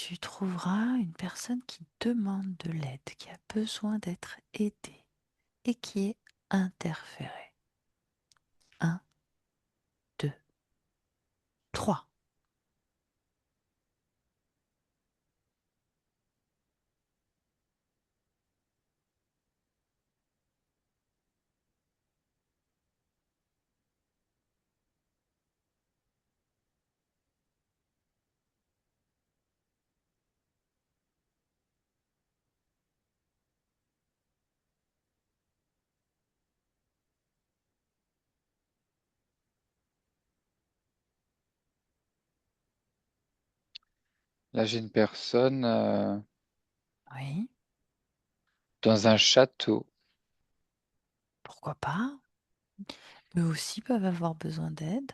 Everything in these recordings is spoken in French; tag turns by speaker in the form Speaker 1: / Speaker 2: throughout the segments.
Speaker 1: tu trouveras une personne qui demande de l'aide, qui a besoin d'être aidée et qui est interférée. Un, deux, trois.
Speaker 2: Là, j'ai une personne
Speaker 1: Oui,
Speaker 2: dans un château.
Speaker 1: pourquoi pas? Eux aussi peuvent avoir besoin d'aide.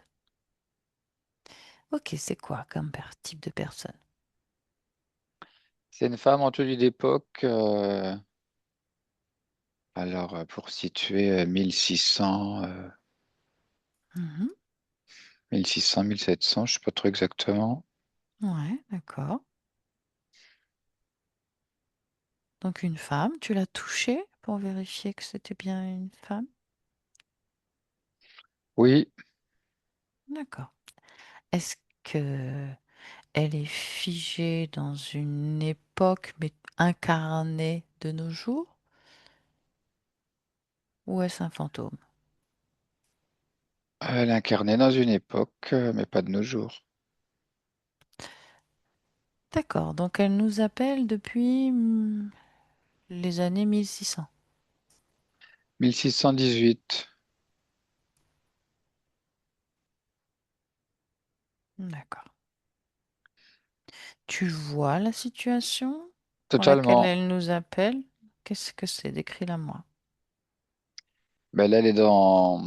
Speaker 1: Ok, c'est quoi comme type de personne?
Speaker 2: C'est une femme en tenue d'époque. Alors, pour situer 1600,
Speaker 1: Mhm.
Speaker 2: 1600, 1700, je sais pas trop exactement.
Speaker 1: Ouais, d'accord. Donc une femme, tu l'as touchée pour vérifier que c'était bien une femme?
Speaker 2: Oui,
Speaker 1: D'accord. Est-ce que elle est figée dans une époque mais incarnée de nos jours ou est-ce un fantôme?
Speaker 2: elle incarnait dans une époque, mais pas de nos jours.
Speaker 1: D'accord, donc elle nous appelle depuis les années 1600.
Speaker 2: 1618,
Speaker 1: D'accord. Tu vois la situation pour laquelle
Speaker 2: totalement.
Speaker 1: elle nous appelle? Qu'est-ce que c'est? Décris-la moi.
Speaker 2: Ben là, elle est dans.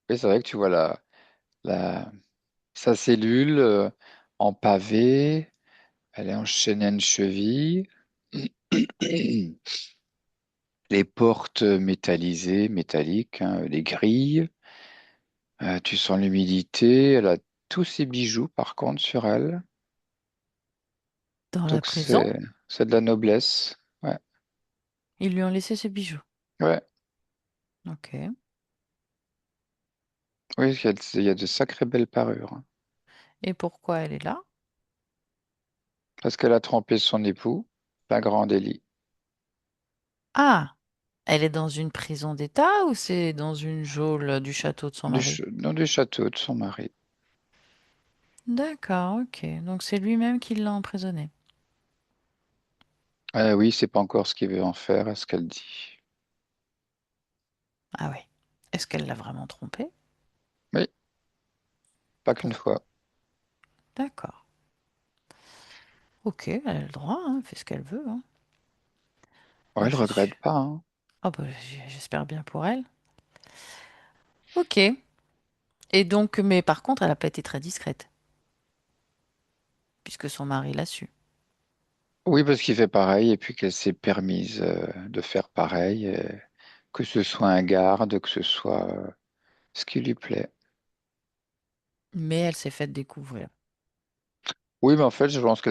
Speaker 2: Oui, c'est vrai que tu vois sa cellule en pavé. Elle est enchaînée à une cheville. Les portes métallisées, métalliques, hein, les grilles. Tu sens l'humidité. Elle a tous ses bijoux, par contre, sur elle.
Speaker 1: Dans la
Speaker 2: Donc,
Speaker 1: prison,
Speaker 2: c'est de la noblesse. Ouais,
Speaker 1: ils lui ont laissé ses bijoux.
Speaker 2: ouais.
Speaker 1: Ok.
Speaker 2: Oui, il y a de sacrées belles parures, hein.
Speaker 1: Et pourquoi elle est là?
Speaker 2: Parce qu'elle a trompé son époux, un grand délit.
Speaker 1: Ah, elle est dans une prison d'État ou c'est dans une geôle du château de son mari?
Speaker 2: Dans du château de son mari.
Speaker 1: D'accord, ok. Donc c'est lui-même qui l'a emprisonnée.
Speaker 2: Oui, c'est pas encore ce qu'il veut en faire, à ce qu'elle dit.
Speaker 1: Ah oui. Est-ce qu'elle l'a vraiment trompé?
Speaker 2: Oui, pas qu'une
Speaker 1: Pourquoi?
Speaker 2: fois.
Speaker 1: D'accord. Ok, elle a le droit, hein, elle fait ce qu'elle veut, hein.
Speaker 2: Ouais,
Speaker 1: Moi,
Speaker 2: elle
Speaker 1: je suis.
Speaker 2: regrette pas, hein.
Speaker 1: Ah bah, j'espère bien pour elle. Ok. Et donc, mais par contre, elle n'a pas été très discrète, puisque son mari l'a su.
Speaker 2: Oui, parce qu'il fait pareil et puis qu'elle s'est permise de faire pareil, que ce soit un garde, que ce soit ce qui lui plaît.
Speaker 1: Mais elle s'est faite découvrir.
Speaker 2: Oui, mais en fait, je pense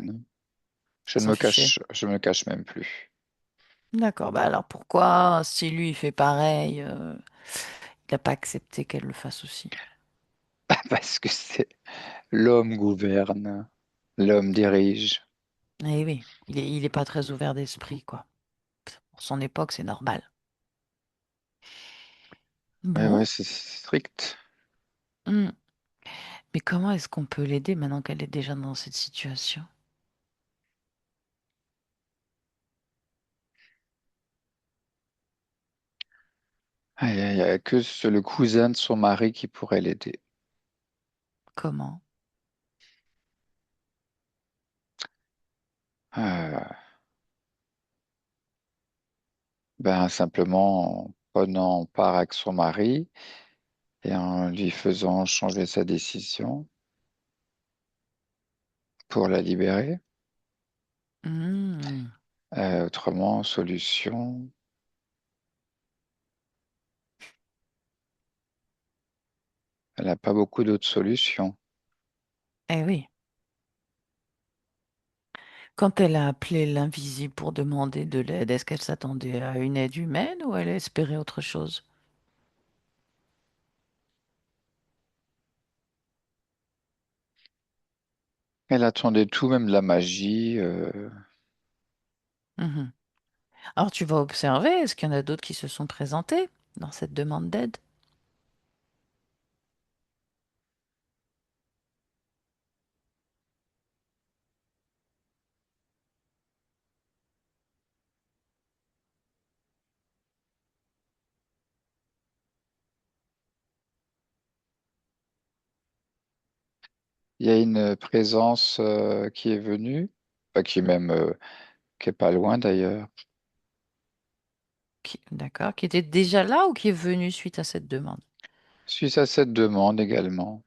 Speaker 2: non,
Speaker 1: Elle s'en fichait.
Speaker 2: je me cache même plus.
Speaker 1: D'accord. Bah alors pourquoi, si lui il fait pareil, il n'a pas accepté qu'elle le fasse aussi?
Speaker 2: Parce que c'est l'homme gouverne, l'homme dirige.
Speaker 1: Eh oui, il est pas très ouvert d'esprit, quoi. Pour son époque, c'est normal.
Speaker 2: Ouais,
Speaker 1: Bon.
Speaker 2: ouais, c'est strict.
Speaker 1: Hmm. Mais comment est-ce qu'on peut l'aider maintenant qu'elle est déjà dans cette situation?
Speaker 2: Il n'y a que le cousin de son mari qui pourrait l'aider.
Speaker 1: Comment?
Speaker 2: Euh, ben, simplement en prenant part avec son mari et en lui faisant changer sa décision pour la libérer.
Speaker 1: Hmm.
Speaker 2: Autrement, solution, elle n'a pas beaucoup d'autres solutions.
Speaker 1: Eh oui. Quand elle a appelé l'invisible pour demander de l'aide, est-ce qu'elle s'attendait à une aide humaine ou elle espérait autre chose?
Speaker 2: Elle attendait tout, même de la magie.
Speaker 1: Mhm. Alors tu vas observer, est-ce qu'il y en a d'autres qui se sont présentés dans cette demande d'aide?
Speaker 2: Il y a une présence qui est venue, enfin, qui est même qui est pas loin d'ailleurs.
Speaker 1: D'accord, qui était déjà là ou qui est venu suite à cette demande?
Speaker 2: Suite à cette demande également.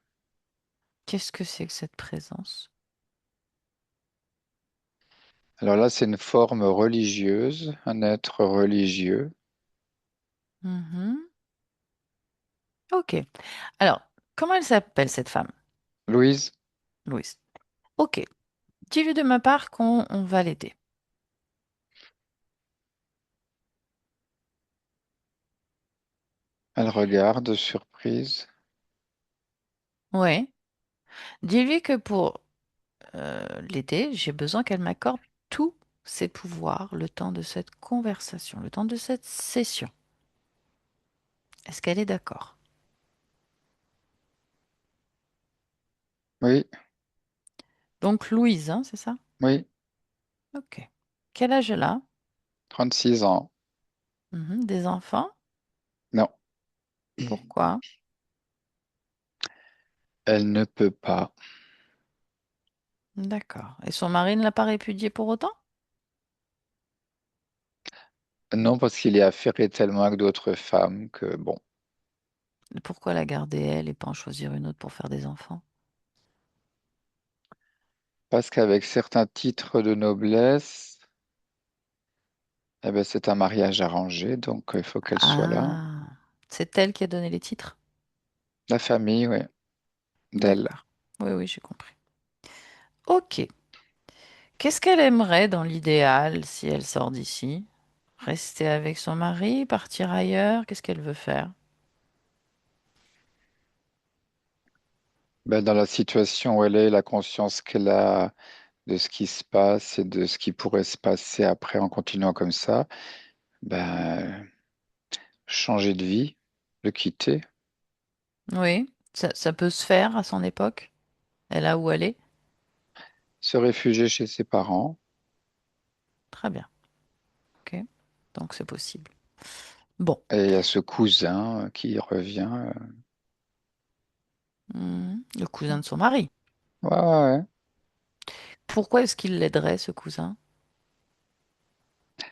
Speaker 1: Qu'est-ce que c'est que cette présence?
Speaker 2: Alors là, c'est une forme religieuse, un être religieux.
Speaker 1: Mhm. Ok. Alors, comment elle s'appelle cette femme,
Speaker 2: Louise,
Speaker 1: Louise? Ok. Dis-lui de ma part qu'on va l'aider.
Speaker 2: elle regarde, surprise.
Speaker 1: Oui. Dis-lui que pour l'aider, j'ai besoin qu'elle m'accorde tous ses pouvoirs le temps de cette conversation, le temps de cette session. Est-ce qu'elle est d'accord?
Speaker 2: Oui,
Speaker 1: Donc Louise, hein, c'est ça?
Speaker 2: oui,
Speaker 1: Ok. Quel âge elle a?
Speaker 2: 36 ans.
Speaker 1: Mhm. Des enfants?
Speaker 2: Non,
Speaker 1: Pourquoi?
Speaker 2: elle ne peut pas.
Speaker 1: D'accord. Et son mari ne l'a pas répudiée pour autant?
Speaker 2: Non, parce qu'il est affairé tellement avec d'autres femmes que, bon,
Speaker 1: Pourquoi la garder elle et pas en choisir une autre pour faire des enfants?
Speaker 2: parce qu'avec certains titres de noblesse, eh ben, c'est un mariage arrangé, donc il faut qu'elle soit là.
Speaker 1: Ah, c'est elle qui a donné les titres?
Speaker 2: La famille, oui, d'elle.
Speaker 1: D'accord. Oui, oui, j'ai compris. Ok. Qu'est-ce qu'elle aimerait dans l'idéal si elle sort d'ici? Rester avec son mari, partir ailleurs? Qu'est-ce qu'elle veut faire?
Speaker 2: Ben, dans la situation où elle est, la conscience qu'elle a de ce qui se passe et de ce qui pourrait se passer après en continuant comme ça, ben, changer de vie, le quitter,
Speaker 1: Oui, ça peut se faire à son époque. Elle a où elle est.
Speaker 2: se réfugier chez ses parents.
Speaker 1: Très bien. Ok. Donc c'est possible. Bon.
Speaker 2: Et il y a ce cousin qui revient.
Speaker 1: Le cousin de son mari.
Speaker 2: Ouais, ouais, ouais.
Speaker 1: Pourquoi est-ce qu'il l'aiderait, ce cousin?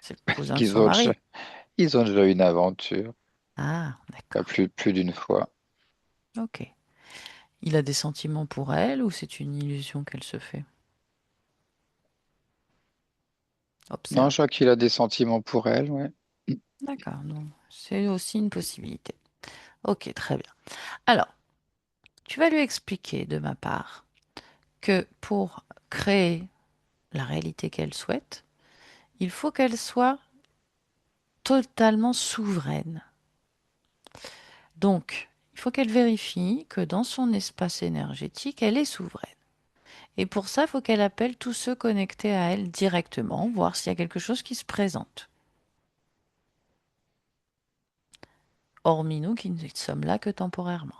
Speaker 1: C'est le cousin de
Speaker 2: Qu'ils
Speaker 1: son
Speaker 2: ont déjà,
Speaker 1: mari.
Speaker 2: ils ont déjà eu une aventure,
Speaker 1: Ah,
Speaker 2: pas
Speaker 1: d'accord.
Speaker 2: plus d'une fois.
Speaker 1: Ok. Il a des sentiments pour elle ou c'est une illusion qu'elle se fait?
Speaker 2: Non,
Speaker 1: Observe.
Speaker 2: je crois qu'il a des sentiments pour elle, ouais.
Speaker 1: D'accord. Donc c'est aussi une possibilité. Ok, très bien. Alors, tu vas lui expliquer de ma part que pour créer la réalité qu'elle souhaite, il faut qu'elle soit totalement souveraine. Donc, il faut qu'elle vérifie que dans son espace énergétique, elle est souveraine. Et pour ça, il faut qu'elle appelle tous ceux connectés à elle directement, voir s'il y a quelque chose qui se présente. Hormis nous qui ne sommes là que temporairement.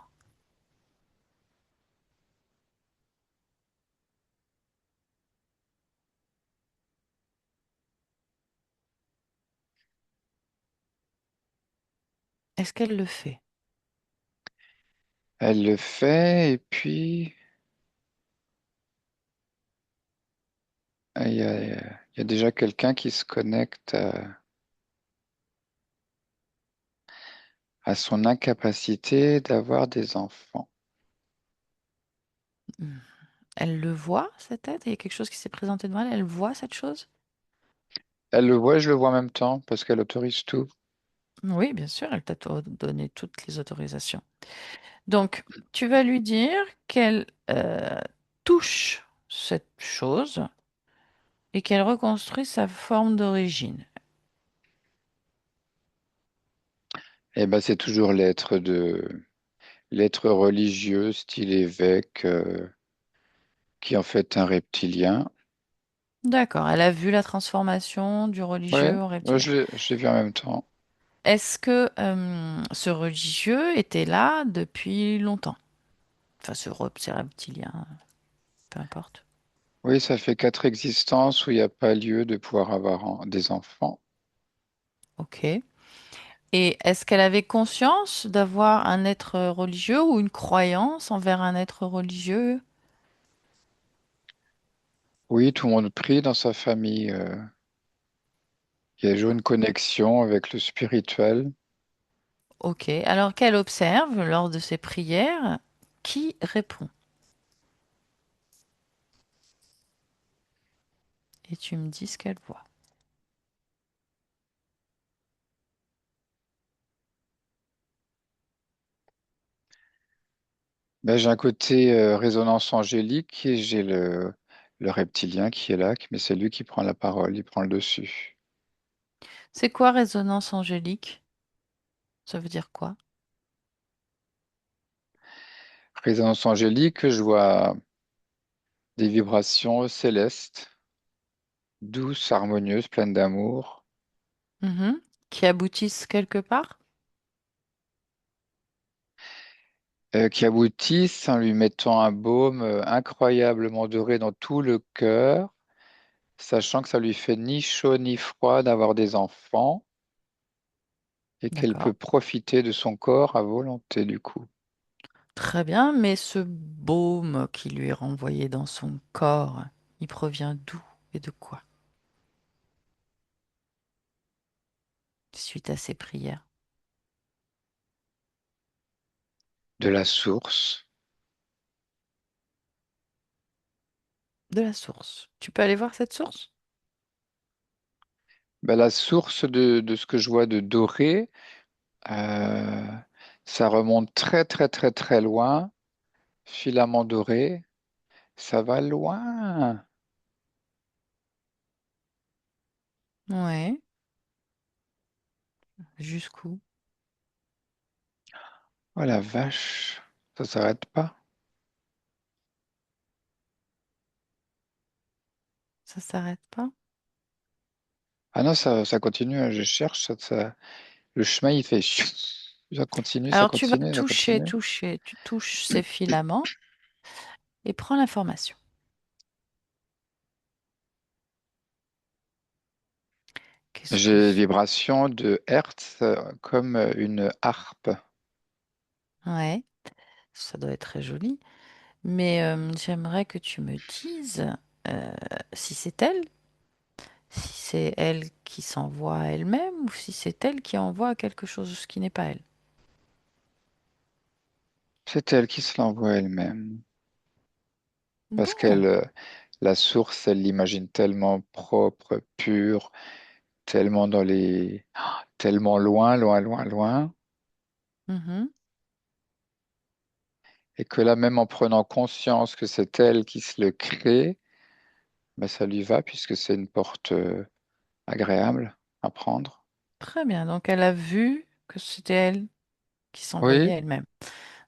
Speaker 1: Est-ce qu'elle le fait?
Speaker 2: Elle le fait, et puis il y a déjà quelqu'un qui se connecte à son incapacité d'avoir des enfants.
Speaker 1: Hmm. Elle le voit, cette tête? Il y a quelque chose qui s'est présenté devant elle? Elle voit cette chose?
Speaker 2: Elle le voit, je le vois en même temps, parce qu'elle autorise tout.
Speaker 1: Oui, bien sûr, elle t'a donné toutes les autorisations. Donc, tu vas lui dire qu'elle touche cette chose et qu'elle reconstruit sa forme d'origine.
Speaker 2: Eh ben, c'est toujours l'être religieux, style évêque, qui est en fait un reptilien.
Speaker 1: D'accord, elle a vu la transformation du
Speaker 2: Ouais,
Speaker 1: religieux en reptilien.
Speaker 2: je l'ai vu en même temps.
Speaker 1: Est-ce que ce religieux était là depuis longtemps? Enfin, ces reptiliens, peu importe.
Speaker 2: Oui, ça fait 4 existences où il n'y a pas lieu de pouvoir avoir des enfants.
Speaker 1: Ok. Et est-ce qu'elle avait conscience d'avoir un être religieux ou une croyance envers un être religieux?
Speaker 2: Oui, tout le monde prie dans sa famille. Il y a toujours une connexion avec le spirituel.
Speaker 1: Ok. Alors qu'elle observe lors de ses prières, qui répond? Et tu me dis ce qu'elle voit.
Speaker 2: Ben, j'ai un côté résonance angélique et j'ai le reptilien qui est là, mais c'est lui qui prend la parole, il prend le dessus.
Speaker 1: C'est quoi résonance angélique? Ça veut dire quoi?
Speaker 2: Résonance angélique, je vois des vibrations célestes, douces, harmonieuses, pleines d'amour,
Speaker 1: Mhm. Qui aboutissent quelque part?
Speaker 2: qui aboutissent en lui mettant un baume incroyablement doré dans tout le cœur, sachant que ça lui fait ni chaud ni froid d'avoir des enfants et qu'elle peut
Speaker 1: D'accord.
Speaker 2: profiter de son corps à volonté du coup.
Speaker 1: Très bien, mais ce baume qui lui est renvoyé dans son corps, il provient d'où et de quoi suite à ses prières?
Speaker 2: De la source.
Speaker 1: De la source. Tu peux aller voir cette source?
Speaker 2: Ben, la source de ce que je vois de doré, euh, ça remonte très très très très loin. Filament doré, ça va loin.
Speaker 1: Ouais. Jusqu'où?
Speaker 2: Oh la vache, ça s'arrête pas.
Speaker 1: Ça s'arrête pas?
Speaker 2: Ah non, ça continue, hein, je cherche, le chemin il fait chut. Ça continue, ça
Speaker 1: Alors tu vas
Speaker 2: continue, ça
Speaker 1: toucher,
Speaker 2: continue.
Speaker 1: toucher, tu touches ces filaments et prends l'information. Qu'est-ce que
Speaker 2: J'ai
Speaker 1: c'est?
Speaker 2: vibration de Hertz comme une harpe.
Speaker 1: Ouais, ça doit être très joli. Mais j'aimerais que tu me dises euh, si c'est elle, si c'est elle qui s'envoie à elle-même ou si c'est elle qui envoie quelque chose qui n'est pas elle.
Speaker 2: C'est elle qui se l'envoie elle-même. Parce
Speaker 1: Bon.
Speaker 2: la source, elle l'imagine tellement propre, pure, tellement tellement loin, loin, loin, loin.
Speaker 1: Mhm.
Speaker 2: Et que là, même en prenant conscience que c'est elle qui se le crée, ben, ça lui va puisque c'est une porte agréable à prendre.
Speaker 1: Très bien. Donc elle a vu que c'était elle qui s'envoyait
Speaker 2: Oui,
Speaker 1: elle-même.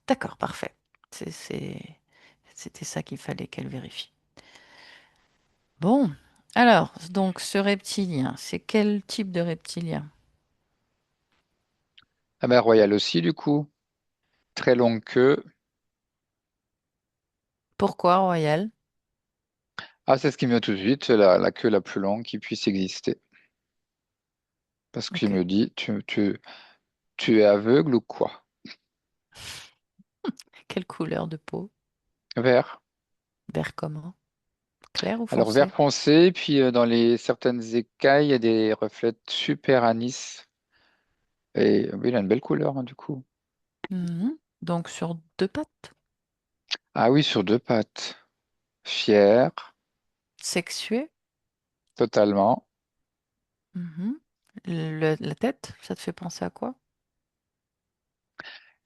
Speaker 1: D'accord, parfait. C'était ça qu'il fallait qu'elle vérifie. Bon. Alors, donc ce reptilien, c'est quel type de reptilien?
Speaker 2: la mer royale aussi, du coup. Très longue queue.
Speaker 1: Pourquoi royal?
Speaker 2: Ah, c'est ce qui me vient tout de suite, la queue la plus longue qui puisse exister. Parce qu'il
Speaker 1: Ok.
Speaker 2: me dit, tu es aveugle ou quoi?
Speaker 1: Quelle couleur de peau?
Speaker 2: Vert.
Speaker 1: Vert comment? Clair ou
Speaker 2: Alors vert
Speaker 1: foncé?
Speaker 2: foncé, puis dans les certaines écailles, il y a des reflets super anis. Et oui, il a une belle couleur, hein, du coup.
Speaker 1: Mhm. Donc sur deux pattes.
Speaker 2: Ah oui, sur 2 pattes. Fier,
Speaker 1: Sexué.
Speaker 2: totalement.
Speaker 1: Mhm. La tête, ça te fait penser à quoi?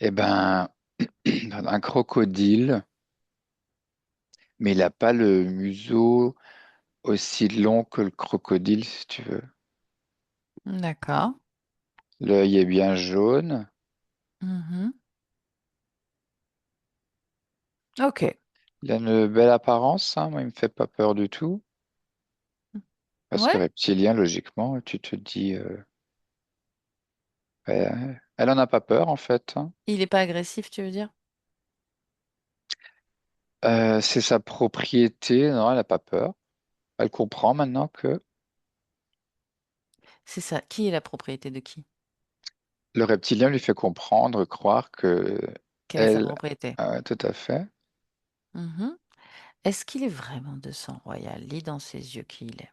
Speaker 2: Eh ben, un crocodile, mais il n'a pas le museau aussi long que le crocodile, si tu veux.
Speaker 1: D'accord.
Speaker 2: L'œil est bien jaune.
Speaker 1: Mhm. Ok.
Speaker 2: Il a une belle apparence, hein. Moi, il me fait pas peur du tout. Parce que
Speaker 1: Ouais.
Speaker 2: reptilien, logiquement, tu te dis, elle en a pas peur, en fait, hein.
Speaker 1: Il est pas agressif, tu veux dire?
Speaker 2: C'est sa propriété. Non, elle a pas peur. Elle comprend maintenant que
Speaker 1: C'est ça. Qui est la propriété de qui?
Speaker 2: le reptilien lui fait comprendre, croire que
Speaker 1: Quelle est sa
Speaker 2: elle,
Speaker 1: propriété?
Speaker 2: tout à fait,
Speaker 1: Mhm. Est-ce qu'il est vraiment de sang royal? Lis dans ses yeux qui il est.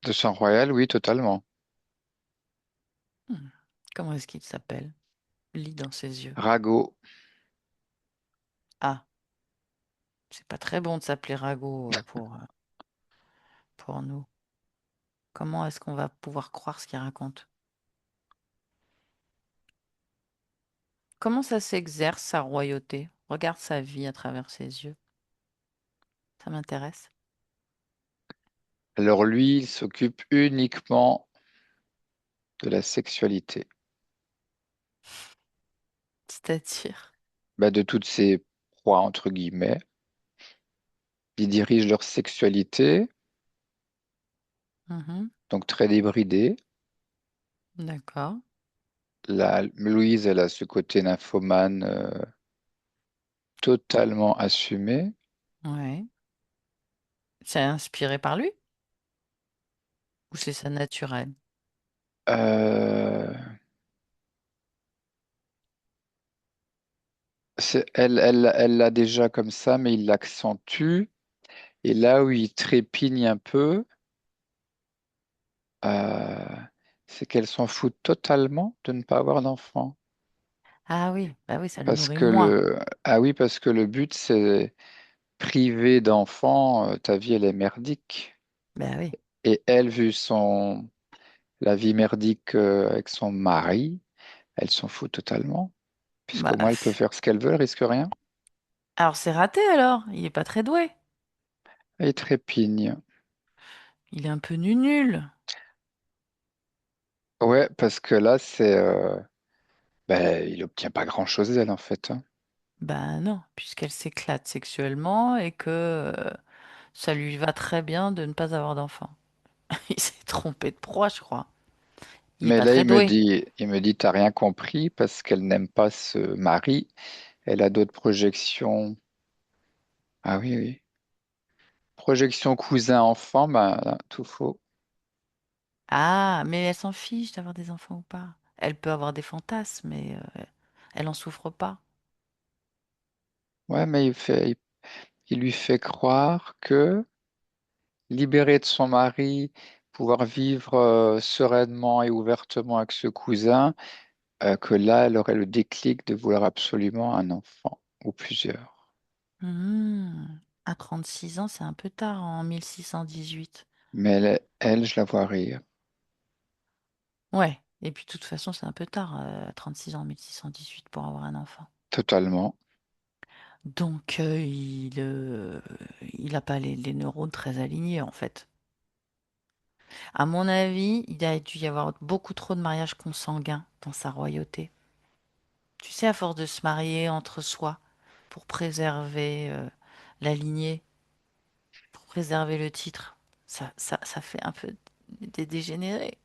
Speaker 2: de sang royal, oui, totalement.
Speaker 1: Hmm. Comment est-ce qu'il s'appelle? Lis dans ses yeux.
Speaker 2: Ragot,
Speaker 1: Ah, c'est pas très bon de s'appeler Rago pour nous. Comment est-ce qu'on va pouvoir croire ce qu'il raconte? Comment ça s'exerce, sa royauté? Regarde sa vie à travers ses yeux. Ça m'intéresse.
Speaker 2: alors lui, il s'occupe uniquement de la sexualité.
Speaker 1: C'est-à-dire.
Speaker 2: Bah, de toutes ses proies, entre guillemets. Il dirige leur sexualité,
Speaker 1: Mhm.
Speaker 2: donc très débridée.
Speaker 1: D'accord.
Speaker 2: Louise, elle a ce côté nymphomane totalement assumé.
Speaker 1: Ouais. C'est inspiré par lui ou c'est ça naturel?
Speaker 2: Euh, elle l'a déjà comme ça, mais il l'accentue. Et là où il trépigne un peu, euh, c'est qu'elle s'en fout totalement de ne pas avoir d'enfant.
Speaker 1: Ah oui, bah oui, ça le
Speaker 2: Parce
Speaker 1: nourrit
Speaker 2: que
Speaker 1: moins.
Speaker 2: ah oui, parce que le but, c'est priver d'enfant, ta vie, elle est merdique.
Speaker 1: Bah oui.
Speaker 2: Et elle, vu la vie merdique avec son mari, elle s'en fout totalement. Puisqu'au
Speaker 1: Bah,
Speaker 2: moins, elle peut faire ce qu'elle veut, elle risque rien.
Speaker 1: alors c'est raté alors. Il est pas très doué.
Speaker 2: Elle trépigne.
Speaker 1: Il est un peu nul.
Speaker 2: Ouais, parce que là, ben, il obtient pas grand-chose d'elle, en fait, hein.
Speaker 1: Bah non, puisqu'elle s'éclate sexuellement et que ça lui va très bien de ne pas avoir d'enfant. Il s'est trompé de proie, je crois. Il est
Speaker 2: Mais
Speaker 1: pas
Speaker 2: là,
Speaker 1: très doué.
Speaker 2: il me dit, t'as rien compris parce qu'elle n'aime pas ce mari. Elle a d'autres projections. Ah oui, oui. Projection cousin-enfant, ben, tout faux.
Speaker 1: Ah, mais elle s'en fiche d'avoir des enfants ou pas. Elle peut avoir des fantasmes, mais elle en souffre pas.
Speaker 2: Ouais, mais il lui fait croire que libérée de son mari, pouvoir vivre sereinement et ouvertement avec ce cousin, que là, elle aurait le déclic de vouloir absolument un enfant ou plusieurs.
Speaker 1: À 36 ans, c'est un peu tard en 1618.
Speaker 2: Mais je la vois rire
Speaker 1: Ouais, et puis de toute façon, c'est un peu tard, 6 ans en 1618 pour avoir un enfant.
Speaker 2: totalement.
Speaker 1: Donc, il a pas les neurones très alignés, en fait. À mon avis, il a dû y avoir beaucoup trop de mariages consanguins dans sa royauté. Tu sais, à force de se marier entre soi pour préserver la lignée, pour préserver le titre, ça fait un peu des dégénérés,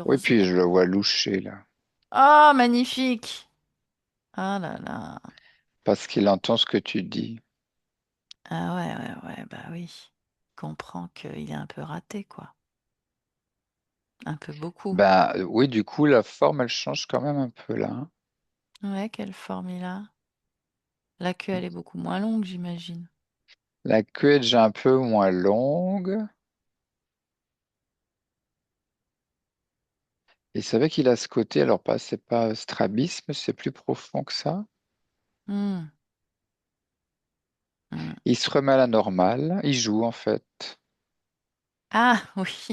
Speaker 2: Oui, puis
Speaker 1: malheureusement.
Speaker 2: je le vois loucher là,
Speaker 1: Oh, magnifique! Ah là là.
Speaker 2: parce qu'il entend ce que tu dis.
Speaker 1: Ah ouais, ouais, ouais, bah oui. Comprends qu'il est un peu raté, quoi. Un peu beaucoup.
Speaker 2: Ben oui, du coup, la forme, elle change quand même un peu là, hein.
Speaker 1: Ouais, quelle forme il a? La queue, elle est beaucoup moins longue, j'imagine.
Speaker 2: La queue est déjà un peu moins longue. Et c'est vrai qu'il a ce côté, alors pas, c'est pas strabisme, c'est plus profond que ça.
Speaker 1: Hmm, hmm.
Speaker 2: Il se remet à la normale, il joue en fait.
Speaker 1: Ah oui.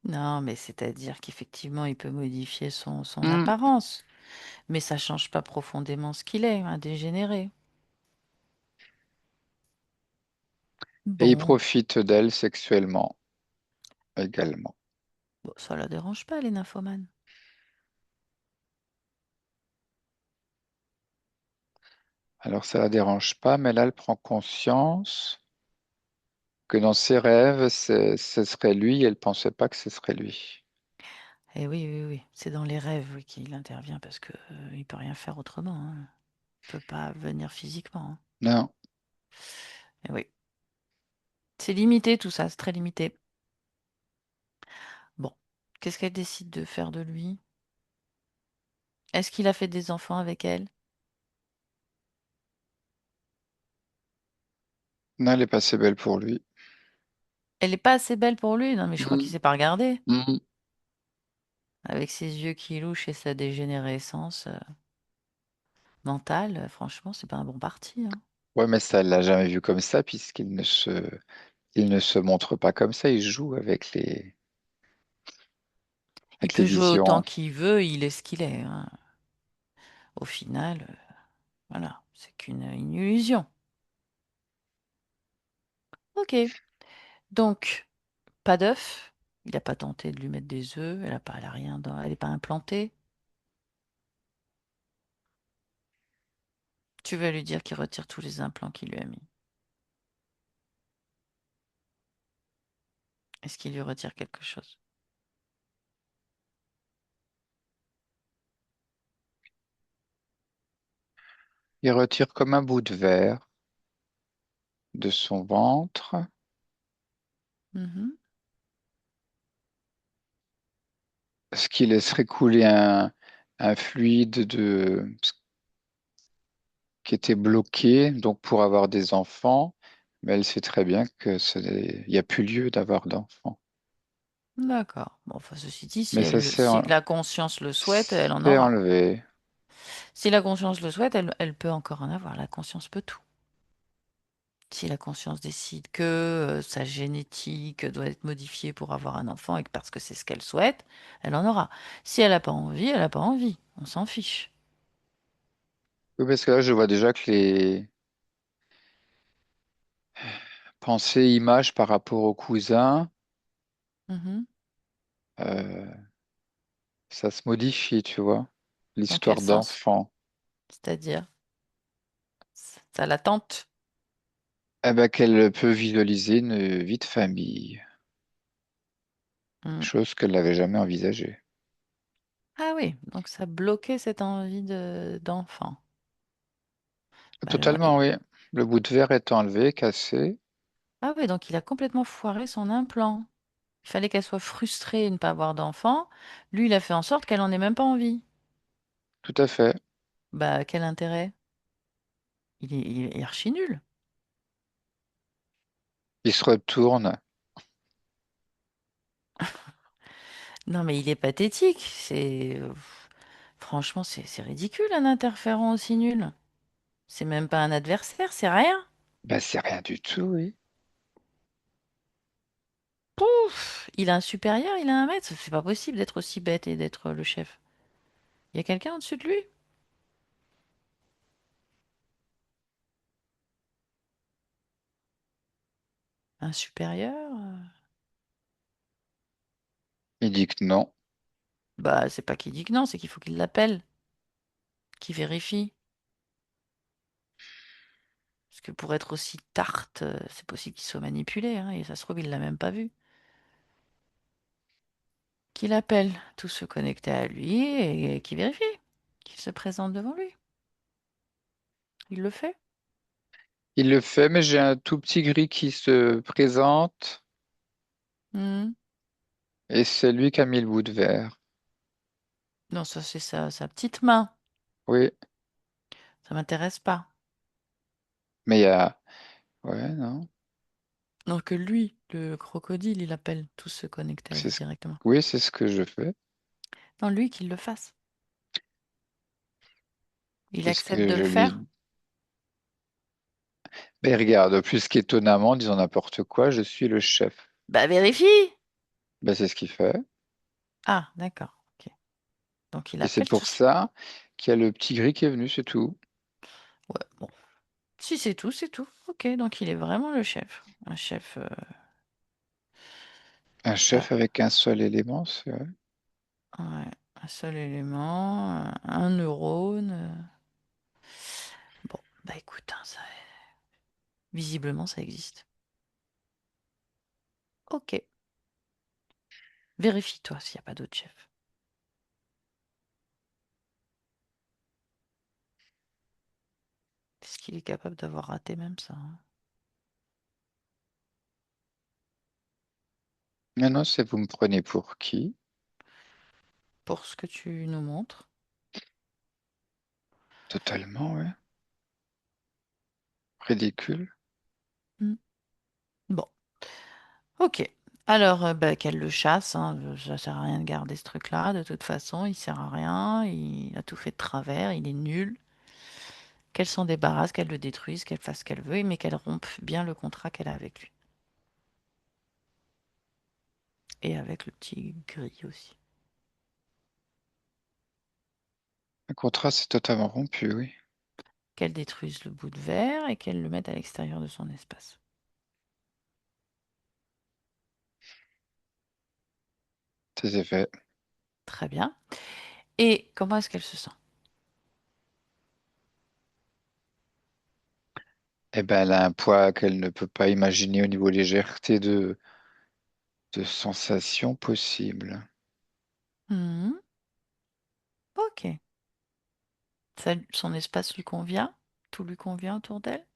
Speaker 1: Non, mais c'est-à-dire qu'effectivement, il peut modifier son
Speaker 2: Hmm.
Speaker 1: apparence. Mais ça change pas profondément ce qu'il est, un dégénéré.
Speaker 2: Et il
Speaker 1: Bon,
Speaker 2: profite d'elle sexuellement également.
Speaker 1: bon, ça la dérange pas, les nymphomanes.
Speaker 2: Alors ça la dérange pas, mais là, elle prend conscience que dans ses rêves, ce serait lui, et elle pensait pas que ce serait lui.
Speaker 1: Eh oui, oui, oui, c'est dans les rêves oui, qu'il intervient parce que il peut rien faire autrement, hein. Il peut pas venir physiquement, hein.
Speaker 2: Non,
Speaker 1: Eh oui, c'est limité tout ça, c'est très limité. Bon, qu'est-ce qu'elle décide de faire de lui? Est-ce qu'il a fait des enfants avec elle?
Speaker 2: non, elle est pas assez belle pour lui.
Speaker 1: Elle est pas assez belle pour lui? Non, mais je crois qu'il
Speaker 2: Mm,
Speaker 1: s'est pas regardé.
Speaker 2: mm.
Speaker 1: Avec ses yeux qui louchent et sa dégénérescence mentale, franchement, c'est pas un bon parti, hein.
Speaker 2: Ouais, mais ça, elle l'a jamais vu comme ça, il ne se montre pas comme ça, il joue
Speaker 1: Il
Speaker 2: avec les
Speaker 1: peut jouer autant
Speaker 2: visions.
Speaker 1: qu'il veut, il est ce qu'il est, hein. Au final, voilà, c'est qu'une illusion. Ok, donc, pas d'œuf. Il n'a pas tenté de lui mettre des œufs. Elle a rien elle n'est pas implantée. Tu vas lui dire qu'il retire tous les implants qu'il lui a mis. Est-ce qu'il lui retire quelque chose?
Speaker 2: Il retire comme un bout de verre de son ventre,
Speaker 1: Mhm.
Speaker 2: ce qui laisserait couler un fluide qui était bloqué, donc pour avoir des enfants, mais elle sait très bien il n'y a plus lieu d'avoir d'enfants.
Speaker 1: D'accord. Bon, enfin, ceci dit,
Speaker 2: Mais ça
Speaker 1: si la conscience le souhaite, elle en
Speaker 2: c'est
Speaker 1: aura.
Speaker 2: enlevé.
Speaker 1: Si la conscience le souhaite, elle peut encore en avoir. La conscience peut tout. Si la conscience décide que sa génétique doit être modifiée pour avoir un enfant et que parce que c'est ce qu'elle souhaite, elle en aura. Si elle n'a pas envie, elle n'a pas envie. On s'en fiche.
Speaker 2: Oui, parce que là, je vois déjà que les pensées, images par rapport au cousin,
Speaker 1: Mhm.
Speaker 2: euh, ça se modifie, tu vois.
Speaker 1: Dans quel
Speaker 2: L'histoire
Speaker 1: sens?
Speaker 2: d'enfant.
Speaker 1: C'est-à-dire, ça la tente.
Speaker 2: Eh ben, qu'elle peut visualiser une vie de famille,
Speaker 1: Mm.
Speaker 2: chose qu'elle n'avait jamais envisagée.
Speaker 1: Ah oui, donc ça bloquait cette envie d'enfant. Bah alors,
Speaker 2: Totalement, oui. Le bout de verre est enlevé, cassé.
Speaker 1: ah oui, donc il a complètement foiré son implant. Il fallait qu'elle soit frustrée de ne pas avoir d'enfant. Lui, il a fait en sorte qu'elle en ait même pas envie.
Speaker 2: Tout à fait.
Speaker 1: Bah, quel intérêt? Il est archi nul.
Speaker 2: Il se retourne.
Speaker 1: Non, mais il est pathétique. Franchement, c'est ridicule un interférent aussi nul. C'est même pas un adversaire, c'est rien.
Speaker 2: Ben, c'est rien du tout, oui.
Speaker 1: Pouf! Il a un supérieur, il a un maître. C'est pas possible d'être aussi bête et d'être le chef. Il y a quelqu'un au-dessus de lui? Un supérieur?
Speaker 2: Il dit que non.
Speaker 1: Bah, c'est pas qu'il dit que non, c'est qu'il faut qu'il l'appelle, qu'il vérifie. Parce que pour être aussi tarte, c'est possible qu'il soit manipulé, hein, et ça se trouve, il l'a même pas vu. Qu'il appelle tous ceux connectés à lui et qu'il vérifie, qu'il se présente devant lui. Il le fait.
Speaker 2: Il le fait, mais j'ai un tout petit gris qui se présente
Speaker 1: Hmm.
Speaker 2: et c'est lui qui a mis le bout de verre.
Speaker 1: Non, ça c'est sa petite main.
Speaker 2: Oui,
Speaker 1: Ça m'intéresse pas.
Speaker 2: mais il y a... Ouais, non.
Speaker 1: Donc lui, le crocodile, il appelle tous ceux connectés à
Speaker 2: C'est
Speaker 1: lui
Speaker 2: ce...
Speaker 1: directement.
Speaker 2: Oui, c'est ce que je fais.
Speaker 1: Non, lui, qu'il le fasse. Il
Speaker 2: C'est ce
Speaker 1: accepte
Speaker 2: que
Speaker 1: de
Speaker 2: je
Speaker 1: le
Speaker 2: lui...
Speaker 1: faire?
Speaker 2: Mais regarde, plus qu'étonnamment, disons n'importe quoi, je suis le chef.
Speaker 1: Bah vérifie!
Speaker 2: Ben, c'est ce qu'il fait.
Speaker 1: Ah, d'accord. Ok. Donc il
Speaker 2: Et c'est
Speaker 1: appelle
Speaker 2: pour
Speaker 1: tous.
Speaker 2: ça qu'il y a le petit gris qui est venu, c'est tout.
Speaker 1: Ouais, bon. Si c'est tout, c'est tout. Ok, donc il est vraiment le chef. Un chef,
Speaker 2: Un
Speaker 1: euh,
Speaker 2: chef avec un seul élément, c'est vrai.
Speaker 1: ouais, un seul élément, un neurone. Bon, bah écoute, hein, visiblement ça existe. Ok, vérifie-toi s'il n'y a pas d'autres chefs. Est-ce qu'il est capable d'avoir raté même ça, hein?
Speaker 2: Non, non, c'est vous me prenez pour qui?
Speaker 1: Pour ce que tu nous montres.
Speaker 2: Totalement, ouais. Ridicule.
Speaker 1: Hmm. Bon, ok. Alors, bah, qu'elle le chasse, hein, ça sert à rien de garder ce truc-là. De toute façon, il sert à rien. Il a tout fait de travers. Il est nul. Qu'elle s'en débarrasse, qu'elle le détruise, qu'elle fasse ce qu'elle veut, mais qu'elle rompe bien le contrat qu'elle a avec lui. Et avec le petit gris aussi.
Speaker 2: Le contrat, c'est totalement rompu, oui.
Speaker 1: Qu'elle détruise le bout de verre et qu'elle le mette à l'extérieur de son espace.
Speaker 2: C'est fait.
Speaker 1: Très bien. Et comment est-ce qu'elle se sent?
Speaker 2: Eh ben, elle a un poids qu'elle ne peut pas imaginer au niveau légèreté de sensations possibles.
Speaker 1: Mhm. Ok. Son espace lui convient? Tout lui convient autour d'elle?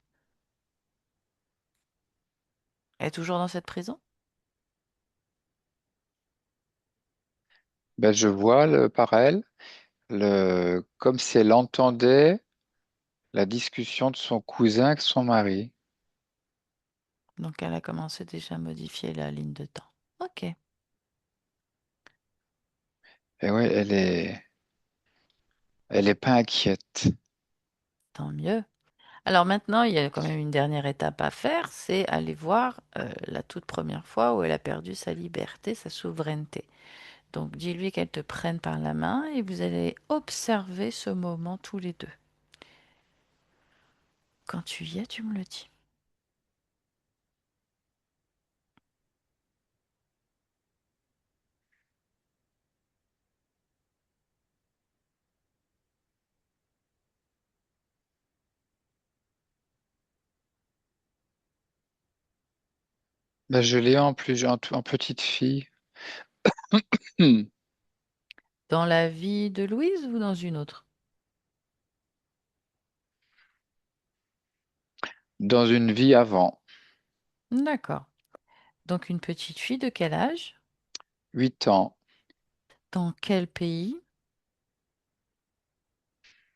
Speaker 1: Elle est toujours dans cette prison?
Speaker 2: Ben, je vois par elle, comme si elle entendait la discussion de son cousin avec son mari.
Speaker 1: Donc elle a commencé déjà à modifier la ligne de temps. Ok,
Speaker 2: Et ouais, elle est pas inquiète.
Speaker 1: tant mieux. Alors maintenant, il y a quand même une dernière étape à faire, c'est aller voir la toute première fois où elle a perdu sa liberté, sa souveraineté. Donc dis-lui qu'elle te prenne par la main et vous allez observer ce moment tous les deux. Quand tu y es, tu me le dis.
Speaker 2: Ben, je l'ai en petite fille. Hmm.
Speaker 1: Dans la vie de Louise ou dans une autre?
Speaker 2: Dans une vie avant,
Speaker 1: D'accord. Donc une petite fille de quel âge?
Speaker 2: 8 ans,
Speaker 1: Dans quel pays?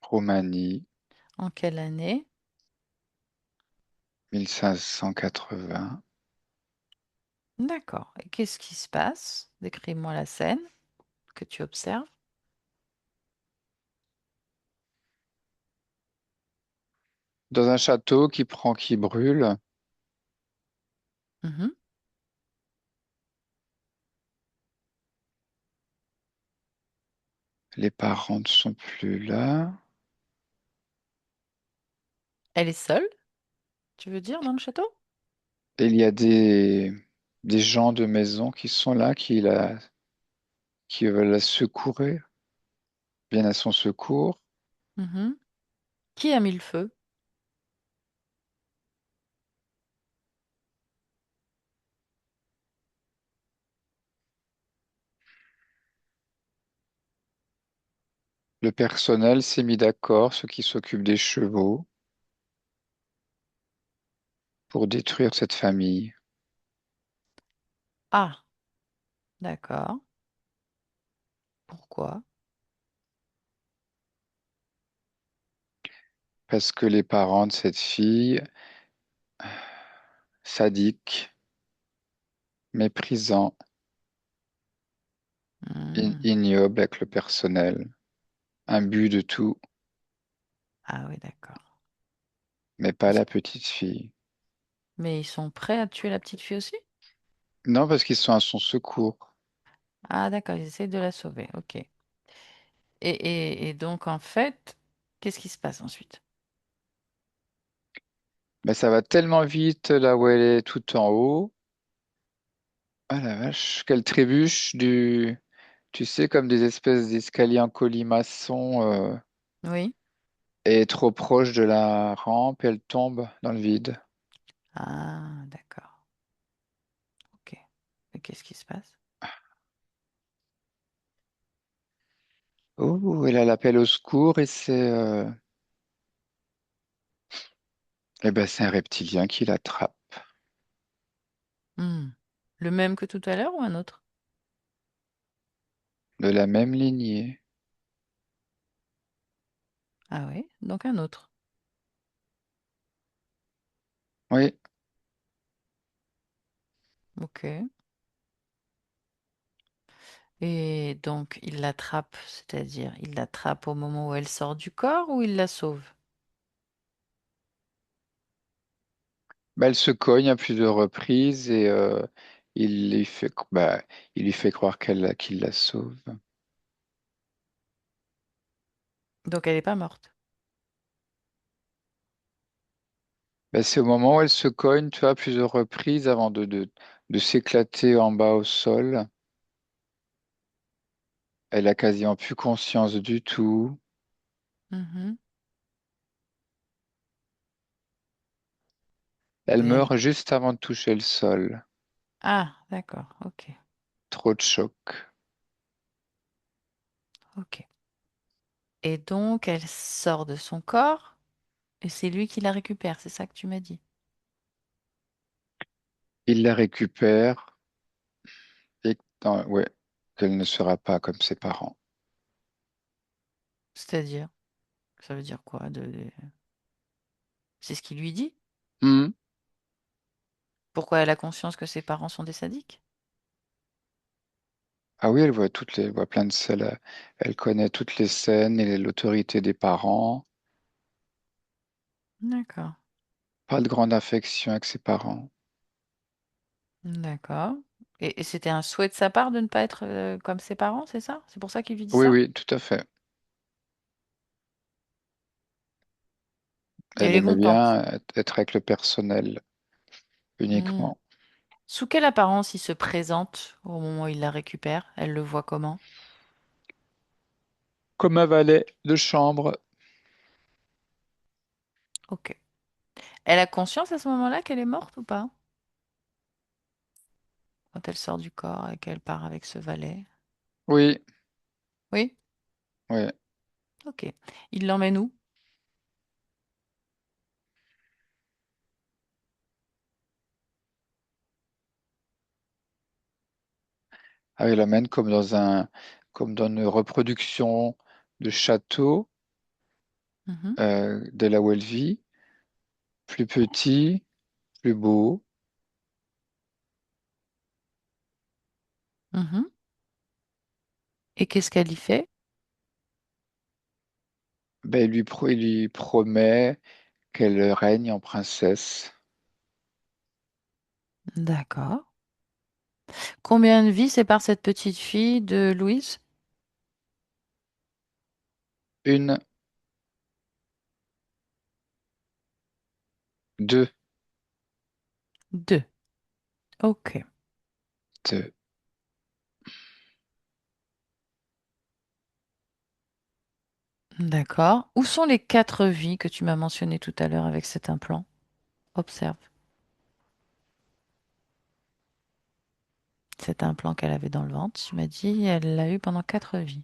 Speaker 2: Roumanie,
Speaker 1: En quelle année?
Speaker 2: 1580.
Speaker 1: D'accord. Et qu'est-ce qui se passe? Décris-moi la scène que tu observes.
Speaker 2: Dans un château qui brûle,
Speaker 1: Mhm.
Speaker 2: les parents ne sont plus là.
Speaker 1: Elle est seule, tu veux dire, dans le château?
Speaker 2: Et il y a des gens de maison qui sont là, qui veulent la secourir, viennent à son secours.
Speaker 1: Mhm. Qui a mis le feu?
Speaker 2: Le personnel s'est mis d'accord, ceux qui s'occupent des chevaux, pour détruire cette famille.
Speaker 1: Ah, d'accord. Pourquoi?
Speaker 2: Parce que les parents de cette fille, sadiques, méprisants,
Speaker 1: Hmm.
Speaker 2: ignobles avec le personnel, imbus de tout,
Speaker 1: Ah oui, d'accord.
Speaker 2: mais pas
Speaker 1: Ils-
Speaker 2: la petite fille.
Speaker 1: Mais ils sont prêts à tuer la petite fille aussi?
Speaker 2: Non, parce qu'ils sont à son secours.
Speaker 1: Ah d'accord, ils essaient de la sauver. Ok. Et donc, en fait, qu'est-ce qui se passe ensuite?
Speaker 2: Mais ça va tellement vite là où elle est tout en haut. Ah la vache, qu'elle trébuche tu sais, comme des espèces d'escaliers en colimaçon,
Speaker 1: Oui.
Speaker 2: et est trop proche de la rampe, elle tombe dans le vide.
Speaker 1: Ah, d'accord. Ok. Et qu'est-ce qui se passe?
Speaker 2: Oh, elle a l'appel au secours et eh ben, c'est un reptilien qui l'attrape.
Speaker 1: Hmm. Le même que tout à l'heure ou un autre?
Speaker 2: De la même lignée.
Speaker 1: Ah oui, donc un autre.
Speaker 2: Oui,
Speaker 1: Ok. Et donc, il l'attrape, c'est-à-dire, il l'attrape au moment où elle sort du corps ou il la sauve?
Speaker 2: bah, elle se cogne à plusieurs reprises et il lui fait croire qu'il la sauve.
Speaker 1: Donc, elle n'est pas morte.
Speaker 2: Bah, c'est au moment où elle se cogne, tu vois, à plusieurs reprises avant de s'éclater en bas au sol. Elle a quasiment plus conscience du tout.
Speaker 1: Mhm.
Speaker 2: Elle
Speaker 1: Et elle-
Speaker 2: meurt juste avant de toucher le sol.
Speaker 1: Ah, d'accord, ok,
Speaker 2: Trop de choc.
Speaker 1: ok. Et donc, elle sort de son corps et c'est lui qui la récupère, c'est ça que tu m'as dit.
Speaker 2: Il la récupère et ouais, qu'elle ne sera pas comme ses parents.
Speaker 1: C'est-à-dire, ça veut dire quoi C'est ce qu'il lui dit?
Speaker 2: Hmm.
Speaker 1: Pourquoi elle a conscience que ses parents sont des sadiques?
Speaker 2: Ah oui, elle voit plein de scènes. Elle connaît toutes les scènes et l'autorité des parents.
Speaker 1: D'accord,
Speaker 2: Pas de grande affection avec ses parents.
Speaker 1: d'accord. Et c'était un souhait de sa part de ne pas être comme ses parents, c'est ça? C'est pour ça qu'il lui dit
Speaker 2: Oui,
Speaker 1: ça?
Speaker 2: oui, tout à fait.
Speaker 1: Et elle
Speaker 2: Elle
Speaker 1: est
Speaker 2: aimait
Speaker 1: contente.
Speaker 2: bien être avec le personnel
Speaker 1: Hmm.
Speaker 2: uniquement.
Speaker 1: Sous quelle apparence il se présente au moment où il la récupère? Elle le voit comment?
Speaker 2: Comme un valet de chambre.
Speaker 1: Ok. Elle a conscience à ce moment-là qu'elle est morte ou pas? Quand elle sort du corps et qu'elle part avec ce valet.
Speaker 2: Oui,
Speaker 1: Oui?
Speaker 2: oui.
Speaker 1: Ok. Il l'emmène où?
Speaker 2: Ah, il l'amène comme dans une reproduction de château,
Speaker 1: Mhm,
Speaker 2: de là où elle vit. Plus petit, plus beau.
Speaker 1: mhm. Et qu'est-ce qu'elle y fait?
Speaker 2: Ben, il lui promet qu'elle règne en princesse.
Speaker 1: D'accord. Combien de vies sépare cette petite fille de Louise?
Speaker 2: Une, deux,
Speaker 1: Deux. Ok.
Speaker 2: deux.
Speaker 1: D'accord. Où sont les quatre vies que tu m'as mentionnées tout à l'heure avec cet implant? Observe. Cet implant qu'elle avait dans le ventre, tu m'as dit, elle l'a eu pendant quatre vies.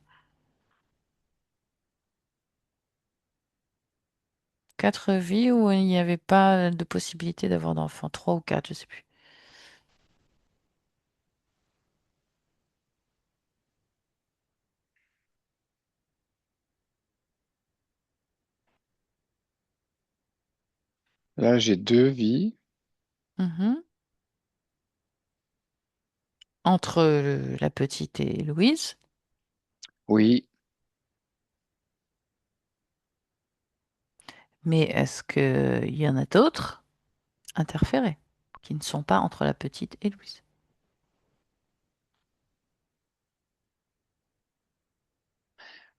Speaker 1: Quatre vies où il n'y avait pas de possibilité d'avoir d'enfant. Trois ou quatre, je sais plus.
Speaker 2: Là, j'ai deux vies.
Speaker 1: Mhm. Entre la petite et Louise.
Speaker 2: Oui.
Speaker 1: Mais est-ce qu'il y en a d'autres interférés qui ne sont pas entre la petite et Louise?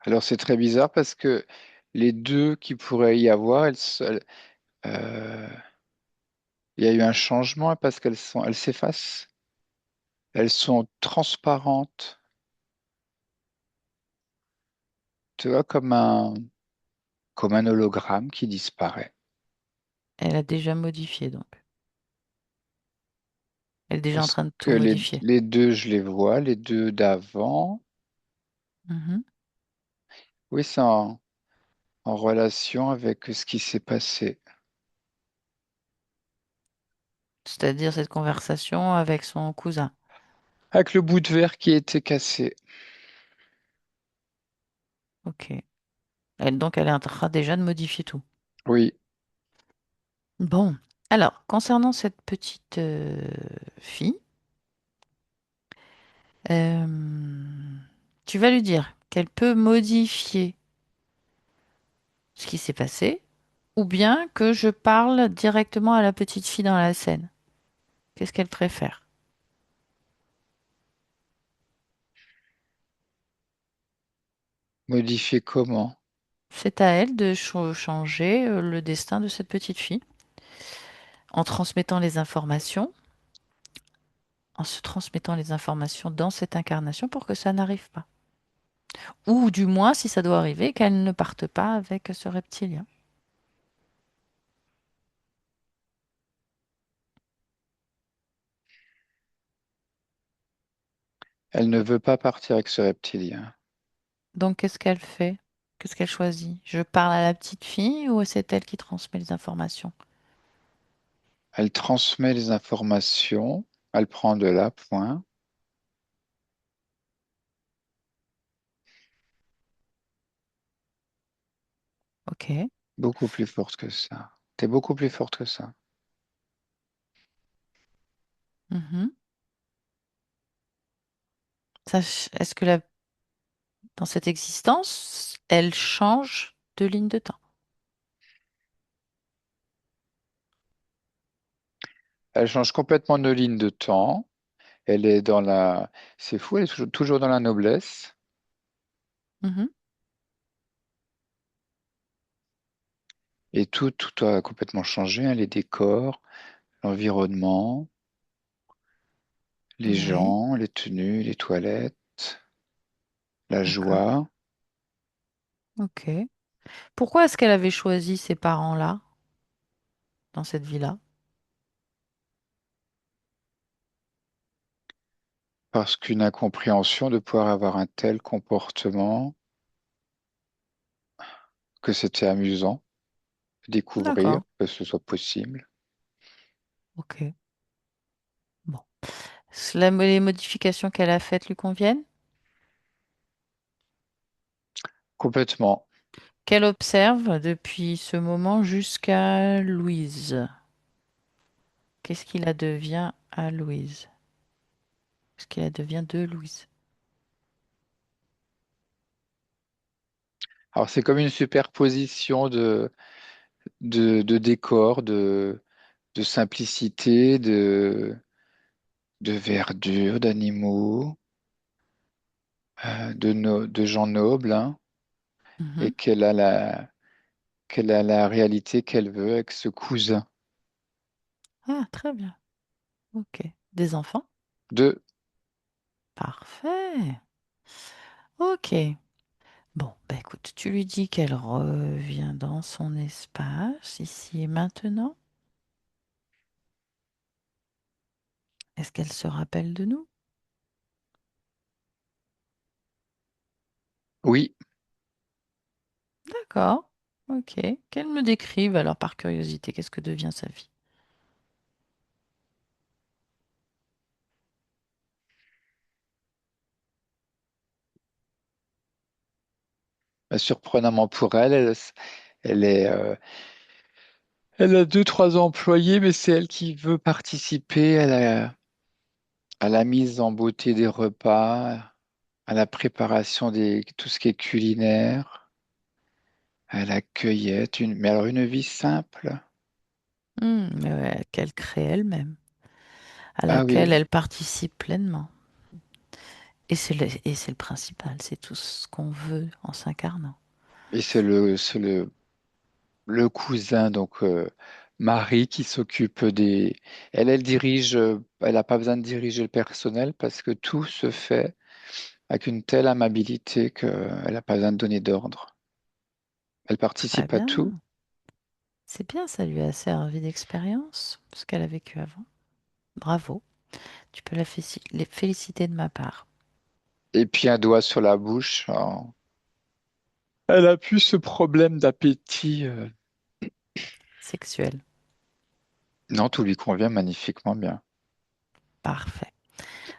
Speaker 2: Alors c'est très bizarre parce que les deux qui pourraient y avoir, il y a eu un changement parce elles s'effacent. Elles sont transparentes, tu vois, comme un hologramme qui disparaît.
Speaker 1: Elle a déjà modifié donc. Elle est déjà en
Speaker 2: Parce
Speaker 1: train de
Speaker 2: que
Speaker 1: tout modifier.
Speaker 2: les deux, je les vois, les deux d'avant.
Speaker 1: Mhm.
Speaker 2: Oui, c'est en relation avec ce qui s'est passé.
Speaker 1: C'est-à-dire cette conversation avec son cousin.
Speaker 2: Avec le bout de verre qui a été cassé.
Speaker 1: Ok. Donc elle est en train déjà de modifier tout.
Speaker 2: Oui,
Speaker 1: Bon. Alors, concernant cette petite fille, euh, tu vas lui dire qu'elle peut modifier ce qui s'est passé, ou bien que je parle directement à la petite fille dans la scène. Qu'est-ce qu'elle préfère?
Speaker 2: modifié comment?
Speaker 1: C'est à elle de changer le destin de cette petite fille en transmettant les informations, en se transmettant les informations dans cette incarnation pour que ça n'arrive pas. Ou du moins, si ça doit arriver, qu'elle ne parte pas avec ce reptilien.
Speaker 2: Elle ne veut pas partir avec ce reptilien.
Speaker 1: Donc, qu'est-ce qu'elle fait? Qu'est-ce qu'elle choisit? Je parle à la petite fille ou c'est elle qui transmet les informations?
Speaker 2: Elle transmet les informations, elle prend de là, point.
Speaker 1: Ok.
Speaker 2: Beaucoup plus forte que ça. T'es beaucoup plus forte que ça.
Speaker 1: Mhm. Est-ce que dans cette existence, elle change de ligne de temps?
Speaker 2: Elle change complètement de ligne de temps. Elle est dans la... C'est fou, elle est toujours dans la noblesse.
Speaker 1: Mhm.
Speaker 2: Et tout a complètement changé, hein, les décors, l'environnement, les
Speaker 1: Oui,
Speaker 2: gens, les tenues, les toilettes, la
Speaker 1: d'accord.
Speaker 2: joie.
Speaker 1: Ok. Pourquoi est-ce qu'elle avait choisi ces parents-là dans cette vie-là?
Speaker 2: Parce qu'une incompréhension de pouvoir avoir un tel comportement, que c'était amusant de découvrir
Speaker 1: D'accord.
Speaker 2: que ce soit possible.
Speaker 1: Ok. Bon. Les modifications qu'elle a faites lui conviennent?
Speaker 2: Complètement.
Speaker 1: Qu'elle observe depuis ce moment jusqu'à Louise. Qu'est-ce qu'il advient à Louise? Qu'est-ce qu'il advient de Louise?
Speaker 2: Alors c'est comme une superposition de décors, de simplicité, de verdure, d'animaux, de gens nobles, hein, et
Speaker 1: Mhm.
Speaker 2: qu'elle a la réalité qu'elle veut avec ce cousin.
Speaker 1: Ah, très bien. Ok. Des enfants?
Speaker 2: De,
Speaker 1: Parfait. Ok. Bon, bah écoute, tu lui dis qu'elle revient dans son espace, ici et maintenant. Est-ce qu'elle se rappelle de nous?
Speaker 2: oui,
Speaker 1: D'accord. Ok. Qu'elle me décrive alors par curiosité, qu'est-ce que devient sa vie?
Speaker 2: surprenamment pour elle, elle est, elle a deux, trois employés, mais c'est elle qui veut participer à la mise en beauté des repas, à la préparation tout ce qui est culinaire, à la cueillette, mais alors une vie simple.
Speaker 1: Mais ouais, qu'elle crée elle-même, à
Speaker 2: Ah
Speaker 1: laquelle
Speaker 2: oui,
Speaker 1: elle participe pleinement. Et c'est le principal, c'est tout ce qu'on veut en s'incarnant.
Speaker 2: Et c'est le cousin, donc Marie, qui s'occupe des... elle dirige, elle n'a pas besoin de diriger le personnel parce que tout se fait avec une telle amabilité qu'elle n'a pas besoin de donner d'ordre. Elle
Speaker 1: Très
Speaker 2: participe à tout.
Speaker 1: bien. C'est bien, ça lui a servi d'expérience, ce qu'elle a vécu avant. Bravo. Tu peux les féliciter de ma part.
Speaker 2: Et puis un doigt sur la bouche. Elle a plus ce problème d'appétit.
Speaker 1: Sexuel.
Speaker 2: Non, tout lui convient magnifiquement bien.
Speaker 1: Parfait.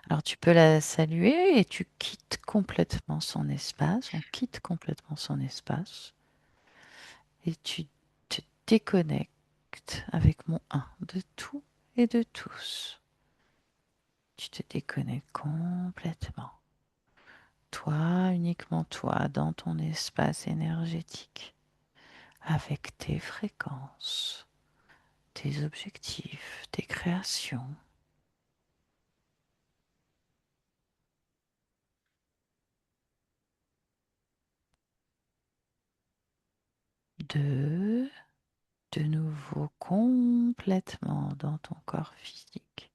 Speaker 1: Alors tu peux la saluer et tu quittes complètement son espace. On quitte complètement son espace. Et tu te déconnectes avec mon un de tout et de tous. Tu te déconnectes complètement. Toi, uniquement toi, dans ton espace énergétique, avec tes fréquences, tes objectifs, tes créations. 2, de nouveau complètement dans ton corps physique,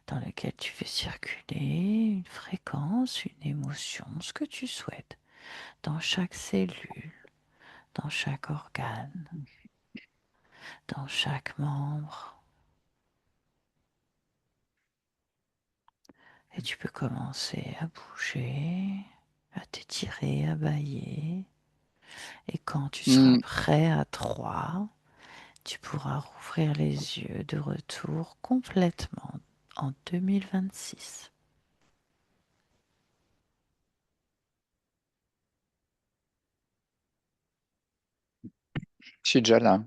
Speaker 1: dans lequel tu fais circuler une fréquence, une émotion, ce que tu souhaites, dans chaque cellule, dans chaque organe, dans chaque membre. Et tu peux commencer à bouger, à t'étirer, à bailler. Et quand tu seras
Speaker 2: Hmm.
Speaker 1: prêt à 3, tu pourras rouvrir les yeux de retour complètement en 2026.
Speaker 2: Je suis déjà là.